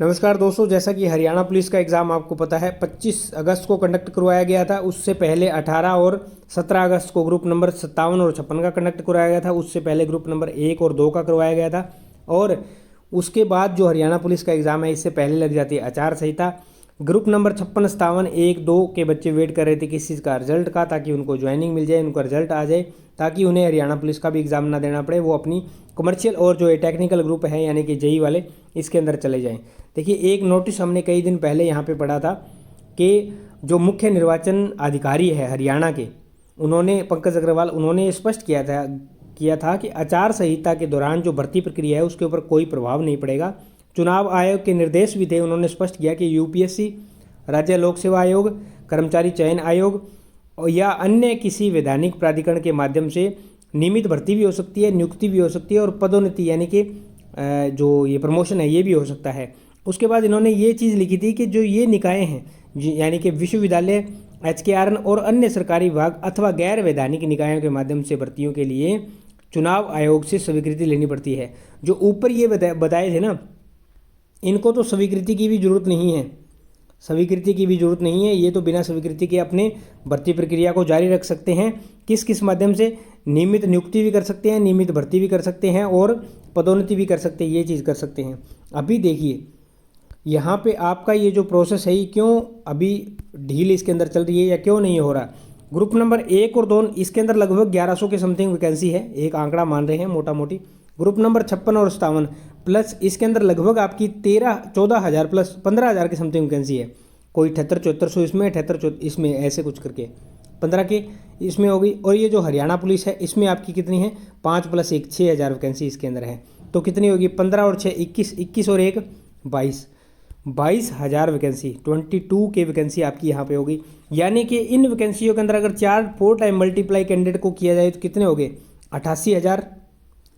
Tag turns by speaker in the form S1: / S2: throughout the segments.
S1: नमस्कार दोस्तों, जैसा कि हरियाणा पुलिस का एग्ज़ाम आपको पता है 25 अगस्त को कंडक्ट करवाया गया था। उससे पहले 18 और 17 अगस्त को ग्रुप नंबर 57 और 56 का कंडक्ट करवाया गया था। उससे पहले ग्रुप नंबर 1 और 2 का करवाया गया था। और उसके बाद जो हरियाणा पुलिस का एग्ज़ाम है, इससे पहले लग जाती है आचार संहिता। ग्रुप नंबर 56, 57, 1, 2 के बच्चे वेट कर रहे थे किस चीज़ का, रिजल्ट का, ताकि उनको ज्वाइनिंग मिल जाए, उनका रिजल्ट आ जाए, ताकि उन्हें हरियाणा पुलिस का भी एग्ज़ाम ना देना पड़े। वो अपनी कमर्शियल और जो टेक्निकल ग्रुप है यानी कि जेई वाले, इसके अंदर चले जाएं। देखिए, एक नोटिस हमने कई दिन पहले यहाँ पे पढ़ा था कि जो मुख्य निर्वाचन अधिकारी है हरियाणा के, उन्होंने, पंकज अग्रवाल, उन्होंने स्पष्ट किया था कि आचार संहिता के दौरान जो भर्ती प्रक्रिया है उसके ऊपर कोई प्रभाव नहीं पड़ेगा। चुनाव आयोग के निर्देश भी थे, उन्होंने स्पष्ट किया कि यूपीएससी, राज्य लोक सेवा आयोग, कर्मचारी चयन आयोग या अन्य किसी वैधानिक प्राधिकरण के माध्यम से नियमित भर्ती भी हो सकती है, नियुक्ति भी हो सकती है और पदोन्नति यानी कि जो ये प्रमोशन है ये भी हो सकता है। उसके बाद इन्होंने ये चीज़ लिखी थी कि जो ये निकाय हैं यानी कि विश्वविद्यालय, एचकेआरएन और अन्य सरकारी विभाग अथवा गैर वैधानिक निकायों के माध्यम से भर्तियों के लिए चुनाव आयोग से स्वीकृति लेनी पड़ती है। जो ऊपर ये बताए थे ना, इनको तो स्वीकृति की भी जरूरत नहीं है, स्वीकृति की भी जरूरत नहीं है। ये तो बिना स्वीकृति के अपने भर्ती प्रक्रिया को जारी रख सकते हैं। किस किस माध्यम से? नियमित नियुक्ति भी कर सकते हैं, नियमित भर्ती भी कर सकते हैं और पदोन्नति भी कर सकते हैं, ये चीज़ कर सकते हैं। अभी देखिए यहाँ पे आपका ये जो प्रोसेस है ये क्यों अभी ढील इसके अंदर चल रही है या क्यों नहीं हो रहा। ग्रुप नंबर 1 और 2 इसके अंदर लगभग 1100 के समथिंग वैकेंसी है, एक आंकड़ा मान रहे हैं मोटा मोटी। ग्रुप नंबर 56 और 57 प्लस इसके अंदर लगभग आपकी 14,000 प्लस 15,000 की समथिंग वैकेंसी है। कोई 78-7400 इसमें, 78 इसमें, ऐसे कुछ करके 15 के इसमें होगी। और ये जो हरियाणा पुलिस है इसमें आपकी कितनी है? 5 + 1 6,000 वैकेंसी इसके अंदर है। तो कितनी होगी? 15 और 6 21, 21 और 1 22,000 वैकेंसी, 22 के वैकेंसी आपकी यहाँ पे होगी। यानी कि इन वैकेंसियों के अंदर अगर 4 टाइम मल्टीप्लाई कैंडिडेट को किया जाए तो कितने हो गए? 88,000,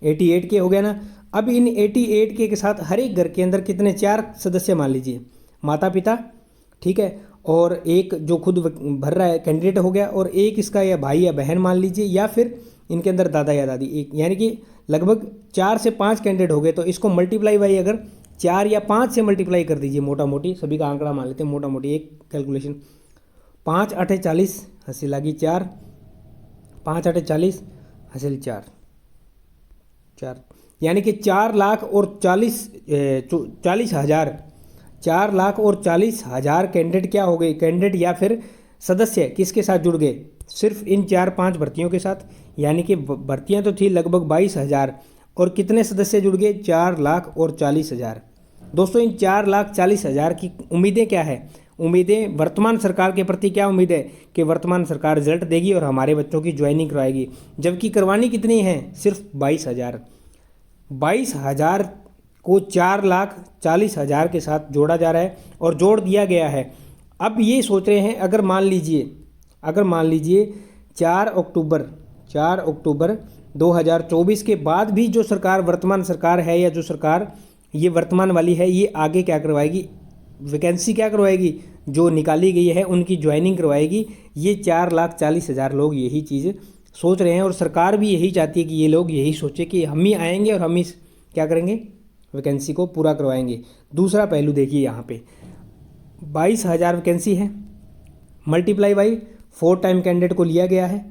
S1: 88 के हो गया ना। अब इन 88 के साथ हर एक घर के अंदर कितने? 4 सदस्य मान लीजिए, माता पिता, ठीक है, और एक जो खुद भर रहा है कैंडिडेट हो गया, और एक इसका या भाई या बहन मान लीजिए, या फिर इनके अंदर दादा या दादी एक, यानी कि लगभग 4 से 5 कैंडिडेट हो गए। तो इसको मल्टीप्लाई बाई अगर 4 या 5 से मल्टीप्लाई कर दीजिए, मोटा मोटी सभी का आंकड़ा मान लेते हैं, मोटा मोटी एक कैलकुलेशन, 5 × 8 = 40, हासिल लगी 4, 5 × 8 = 40, हासिल 4, यानी कि 4,40,000 4,40,000 कैंडिडेट क्या हो गए? कैंडिडेट या फिर सदस्य किसके साथ जुड़ गए? सिर्फ इन 4-5 भर्तियों के साथ। यानी कि भर्तियां तो थी लगभग 22,000 और कितने सदस्य जुड़ गए? 4,40,000। दोस्तों, इन 4,40,000 की उम्मीदें क्या है? उम्मीदें वर्तमान सरकार के प्रति क्या उम्मीद है कि वर्तमान सरकार रिजल्ट देगी और हमारे बच्चों की ज्वाइनिंग करवाएगी। जबकि करवानी कितनी है? सिर्फ 22,000। 22,000 को 4,40,000 के साथ जोड़ा जा रहा है और जोड़ दिया गया है। अब ये सोच रहे हैं अगर मान लीजिए 4 अक्टूबर 2024 के बाद भी जो सरकार, वर्तमान सरकार है या जो सरकार ये वर्तमान वाली है, ये आगे क्या करवाएगी? वैकेंसी क्या करवाएगी? जो निकाली गई है उनकी ज्वाइनिंग करवाएगी। ये 4,40,000 लोग यही चीज़ सोच रहे हैं और सरकार भी यही चाहती है कि ये लोग यही सोचे कि हम ही आएंगे और हम ही क्या करेंगे? वैकेंसी को पूरा करवाएंगे। दूसरा पहलू देखिए, यहाँ पे 22,000 वैकेंसी है, मल्टीप्लाई बाई 4 टाइम कैंडिडेट को लिया गया है,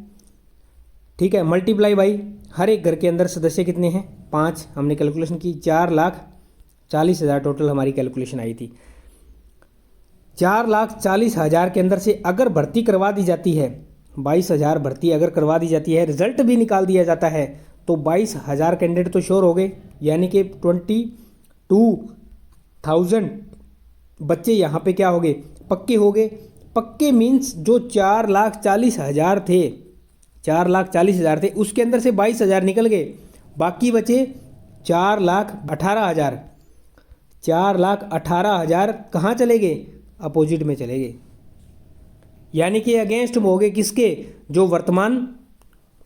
S1: ठीक है, मल्टीप्लाई बाई हर एक घर के अंदर सदस्य कितने हैं? 5 हमने कैलकुलेशन की, 4,40,000 टोटल हमारी कैलकुलेशन आई थी। 4,40,000 के अंदर से अगर भर्ती करवा दी जाती है, 22,000 भर्ती अगर करवा दी जाती है, रिजल्ट भी निकाल दिया जाता है, तो 22,000 कैंडिडेट तो श्योर हो गए। यानी कि 22,000 बच्चे यहाँ पे क्या हो गए? पक्के हो गए। पक्के मीन्स जो 4,40,000 थे, 4,40,000 थे, उसके अंदर से 22,000 निकल गए, बाकी बचे 4,18,000। 4,18,000 कहाँ चले गए? अपोजिट में चले गए। यानी कि अगेंस्ट हो गए किसके? जो वर्तमान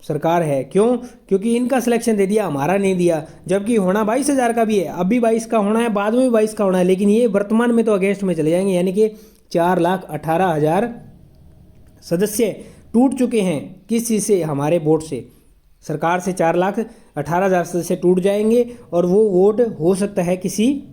S1: सरकार है। क्यों? क्योंकि इनका सिलेक्शन दे दिया, हमारा नहीं दिया। जबकि होना 22,000 का भी है, अभी 22 का होना है, बाद में भी 22 का होना है, लेकिन ये वर्तमान में तो अगेंस्ट में चले जाएंगे। यानी कि 4,18,000 सदस्य टूट चुके हैं। किस चीज़ से? हमारे वोट से। सरकार से 4,18,000 सदस्य टूट जाएंगे और वो वोट हो सकता है किसी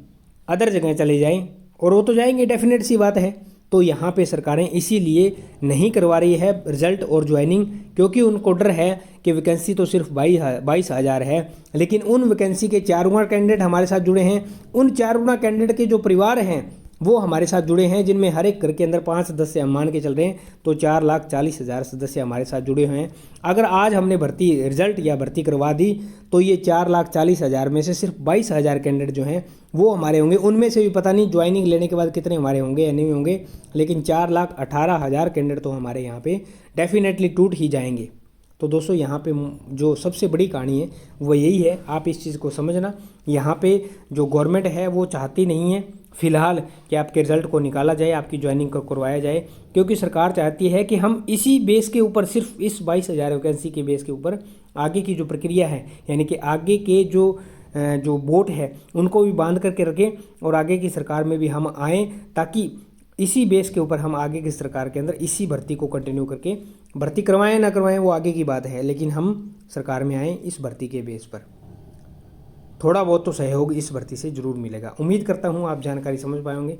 S1: अदर जगह चले जाएं, और वो तो जाएंगे, डेफिनेट सी बात है। तो यहाँ पे सरकारें इसीलिए नहीं करवा रही है रिजल्ट और ज्वाइनिंग, क्योंकि उनको डर है कि वैकेंसी तो सिर्फ 22,000 है, लेकिन उन वैकेंसी के 4 गुना कैंडिडेट हमारे साथ जुड़े हैं। उन 4 गुना कैंडिडेट के जो परिवार हैं वो हमारे साथ जुड़े हैं, जिनमें हर एक घर के अंदर 5 सदस्य हम मान के चल रहे हैं, तो 4,40,000 सदस्य हमारे साथ जुड़े हुए हैं। अगर आज हमने भर्ती रिजल्ट या भर्ती करवा दी तो ये 4,40,000 में से सिर्फ 22,000 कैंडिडेट जो हैं वो हमारे होंगे। उनमें से भी पता नहीं ज्वाइनिंग लेने के बाद कितने हमारे होंगे या नहीं होंगे, लेकिन 4,18,000 कैंडिडेट तो हमारे यहाँ पे डेफिनेटली टूट ही जाएंगे। तो दोस्तों यहाँ पे जो सबसे बड़ी कहानी है वो यही है, आप इस चीज़ को समझना। यहाँ पे जो गवर्नमेंट है वो चाहती नहीं है फिलहाल कि आपके रिजल्ट को निकाला जाए, आपकी ज्वाइनिंग को करवाया जाए, क्योंकि सरकार चाहती है कि हम इसी बेस के ऊपर, सिर्फ इस 22,000 वैकेंसी के बेस के ऊपर आगे की जो प्रक्रिया है, यानी कि आगे के जो वोट है उनको भी बांध करके रखें और आगे की सरकार में भी हम आएँ, ताकि इसी बेस के ऊपर हम आगे की सरकार के अंदर इसी भर्ती को कंटिन्यू करके, भर्ती करवाएं ना करवाएं वो आगे की बात है, लेकिन हम सरकार में आएँ इस भर्ती के बेस पर। थोड़ा बहुत तो सहयोग इस भर्ती से ज़रूर मिलेगा। उम्मीद करता हूँ आप जानकारी समझ पाएंगे।